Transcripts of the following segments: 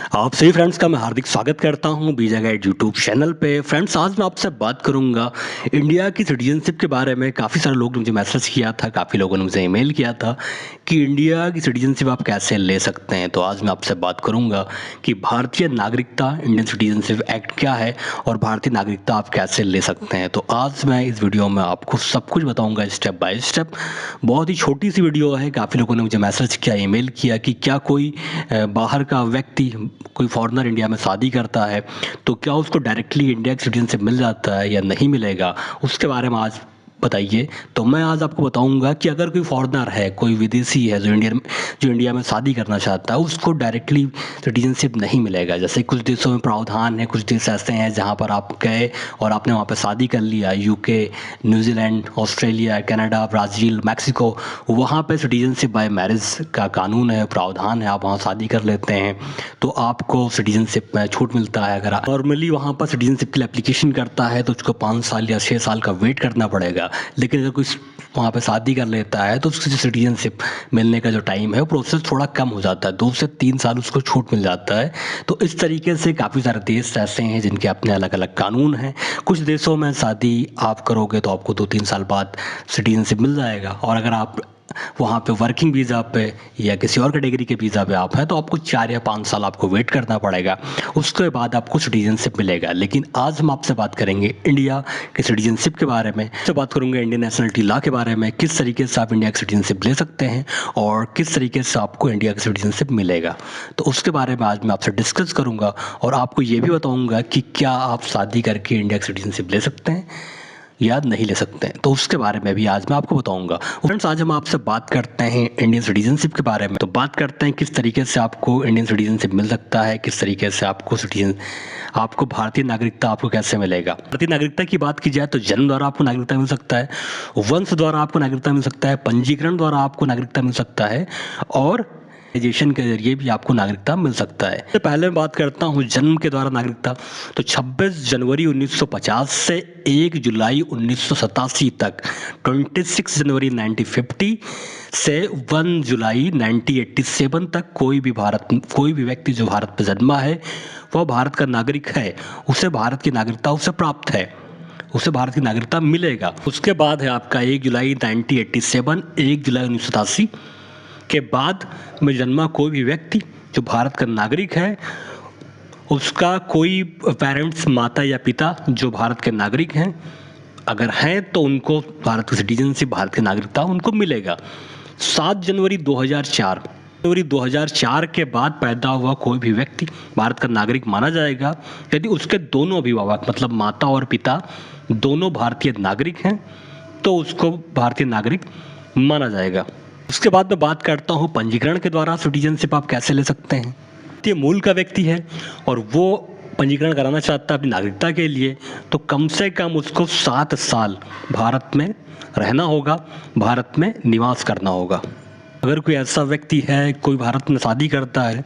आप सभी फ्रेंड्स का मैं हार्दिक स्वागत करता हूं बीजा गाइड यूट्यूब चैनल पे। फ्रेंड्स, आज मैं आपसे बात करूंगा इंडिया की सिटीजनशिप के बारे में। काफ़ी सारे लोग ने मुझे मैसेज किया था, काफ़ी लोगों ने मुझे ईमेल किया था कि इंडिया की सिटीजनशिप आप कैसे ले सकते हैं। तो आज मैं आपसे बात करूंगा कि भारतीय नागरिकता, इंडियन सिटीजनशिप एक्ट क्या है और भारतीय नागरिकता आप कैसे ले सकते हैं। तो आज मैं इस वीडियो में आपको सब कुछ बताऊँगा स्टेप बाय स्टेप। बहुत ही छोटी सी वीडियो है। काफ़ी लोगों ने मुझे मैसेज किया, ईमेल किया कि क्या कोई बाहर का व्यक्ति, कोई फॉरेनर इंडिया में शादी करता है तो क्या उसको डायरेक्टली इंडिया की सिटीजनशिप मिल जाता है या नहीं मिलेगा, उसके बारे में आज बताइए। तो मैं आज आपको बताऊंगा कि अगर कोई फॉरेनर है, कोई विदेशी है जो इंडिया में शादी करना चाहता है, उसको डायरेक्टली सिटीजनशिप नहीं मिलेगा। जैसे कुछ देशों में प्रावधान है, कुछ देश ऐसे हैं जहाँ पर आप गए और आपने वहाँ पर शादी कर लिया, UK, New Zealand, Australia, Canada, Brazil, Mexico, वहाँ पे सिटीजनशिप बाय मैरिज का कानून है, प्रावधान है। आप वहाँ शादी कर लेते हैं तो आपको सिटीजनशिप में छूट मिलता है। अगर नॉर्मली वहाँ पर सिटीजनशिप के लिए एप्लीकेशन करता है तो उसको 5 साल या 6 साल का वेट करना पड़ेगा। लेकिन अगर कोई वहाँ पे शादी कर लेता है तो उसकी सिटीजनशिप मिलने का जो टाइम है वो प्रोसेस थोड़ा कम हो जाता है, 2 से 3 साल उसको छूट मिल जाता है। तो इस तरीके से काफ़ी सारे देश ऐसे हैं जिनके अपने अलग अलग कानून हैं। कुछ देशों में शादी आप करोगे तो आपको 2-3 साल बाद सिटीजनशिप मिल जाएगा, और अगर आप वहाँ पे वर्किंग वीज़ा पे या किसी और कैटेगरी के वीज़ा पे आप हैं तो आपको 4 या 5 साल आपको वेट करना पड़ेगा, उसके बाद आपको सिटीजनशिप मिलेगा। लेकिन आज हम आपसे बात करेंगे इंडिया के सिटीजनशिप के बारे में। तो बात करूँगा इंडियन नेशनलिटी लॉ के बारे में, किस तरीके से आप इंडिया की सिटीजनशिप ले सकते हैं और किस तरीके से आपको इंडिया की सिटीजनशिप मिलेगा। तो उसके बारे में आज मैं आपसे डिस्कस करूँगा और आपको ये भी बताऊँगा कि क्या आप शादी करके इंडिया की सिटीजनशिप ले सकते हैं या नहीं ले सकते हैं। तो उसके बारे में भी आज मैं आपको बताऊंगा। फ्रेंड्स, आज हम आपसे बात करते हैं इंडियन सिटीजनशिप के बारे में। तो बात करते हैं किस तरीके से आपको इंडियन सिटीजनशिप मिल सकता है, किस तरीके से आपको भारतीय नागरिकता आपको कैसे मिलेगा। भारतीय नागरिकता की बात की जाए तो जन्म द्वारा आपको नागरिकता मिल सकता है, वंश द्वारा आपको नागरिकता मिल सकता है, पंजीकरण द्वारा आपको नागरिकता मिल सकता है और ग्रेजुएशन के जरिए भी आपको नागरिकता मिल सकता है। तो पहले मैं बात करता हूँ जन्म के द्वारा नागरिकता। तो 26 जनवरी 1950 से 1 जुलाई 1987 तक, 26 जनवरी 1950 से 1 जुलाई 1987 तक कोई भी व्यक्ति जो भारत में जन्मा है वह भारत का नागरिक है, उसे भारत की नागरिकता उसे प्राप्त है, उसे भारत की नागरिकता मिलेगा। उसके बाद है आपका 1 जुलाई 1987, 1 जुलाई 1987 के बाद में जन्मा कोई भी व्यक्ति जो भारत का नागरिक है, उसका कोई पेरेंट्स, माता या पिता जो भारत के नागरिक हैं, अगर हैं तो उनको भारत की सिटीजनशिप, भारत की नागरिकता उनको मिलेगा। 7 जनवरी 2004 के बाद पैदा हुआ कोई भी व्यक्ति भारत का नागरिक माना जाएगा यदि उसके दोनों अभिभावक, मतलब माता और पिता दोनों भारतीय नागरिक हैं, तो उसको भारतीय नागरिक माना जाएगा। उसके बाद मैं बात करता हूँ पंजीकरण के द्वारा सिटीजनशिप आप कैसे ले सकते हैं। ये मूल का व्यक्ति है और वो पंजीकरण कराना चाहता है अपनी नागरिकता के लिए, तो कम से कम उसको 7 साल भारत में रहना होगा, भारत में निवास करना होगा। अगर कोई ऐसा व्यक्ति है, कोई भारत में शादी करता है,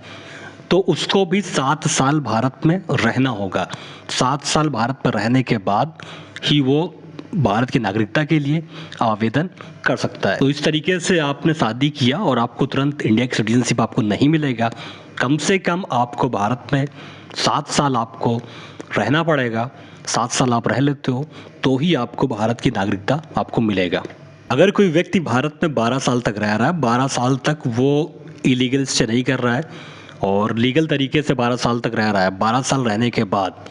तो उसको भी 7 साल भारत में रहना होगा। 7 साल भारत में रहने के बाद ही वो भारत की नागरिकता के लिए आवेदन कर सकता है। तो इस तरीके से आपने शादी किया और आपको तुरंत इंडिया की सिटीजनशिप आपको नहीं मिलेगा। कम से कम आपको भारत में 7 साल आपको रहना पड़ेगा। 7 साल आप रह लेते हो तो ही आपको भारत की नागरिकता आपको मिलेगा। अगर कोई व्यक्ति भारत में 12 साल तक रह रहा है, 12 साल तक वो इलीगल स्टे नहीं कर रहा है और लीगल तरीके से 12 साल तक रह रहा है, 12 साल रहने के बाद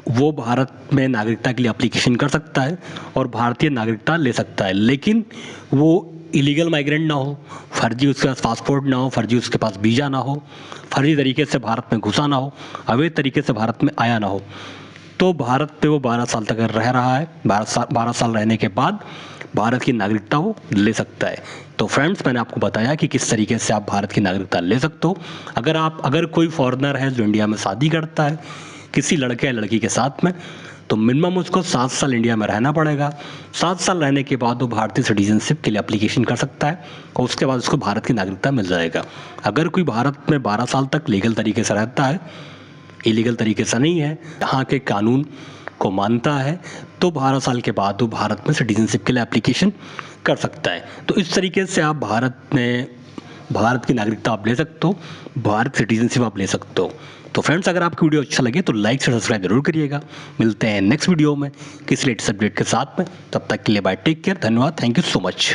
वो भारत में नागरिकता के लिए एप्लीकेशन कर सकता है और भारतीय नागरिकता ले सकता है। लेकिन वो इलीगल माइग्रेंट ना हो, फर्जी उसके पास पासपोर्ट ना हो, फर्जी उसके पास वीज़ा ना हो, फर्जी तरीके से भारत में घुसा ना हो, अवैध तरीके से भारत में आया ना हो, तो भारत पे वो 12 साल तक रह रहा है, 12 साल रहने के बाद भारत की नागरिकता वो ले सकता है। तो फ्रेंड्स, मैंने आपको बताया कि किस तरीके से आप भारत की नागरिकता ले सकते हो। अगर कोई फॉरेनर है जो इंडिया में शादी करता है किसी लड़के या लड़की के साथ में, तो मिनिमम उसको 7 साल इंडिया में रहना पड़ेगा। 7 साल रहने के बाद वो भारतीय सिटीजनशिप के लिए एप्लीकेशन कर सकता है और उसके बाद उसको भारत की नागरिकता मिल जाएगा। अगर कोई भारत में 12 साल तक लीगल तरीके से रहता है, इलीगल तरीके से नहीं है, यहाँ के कानून को मानता है, तो 12 साल के बाद वो भारत में सिटीजनशिप के लिए एप्लीकेशन कर सकता है। तो इस तरीके से आप भारत में भारत की नागरिकता आप ले सकते हो, भारत सिटीजनशिप आप ले सकते हो। तो फ्रेंड्स, अगर आपकी वीडियो अच्छा लगे तो लाइक से सब्सक्राइब जरूर करिएगा। मिलते हैं नेक्स्ट वीडियो में किसी लेटेस्ट अपडेट के साथ में, तब तक के लिए बाय, टेक केयर, धन्यवाद, थैंक यू सो मच।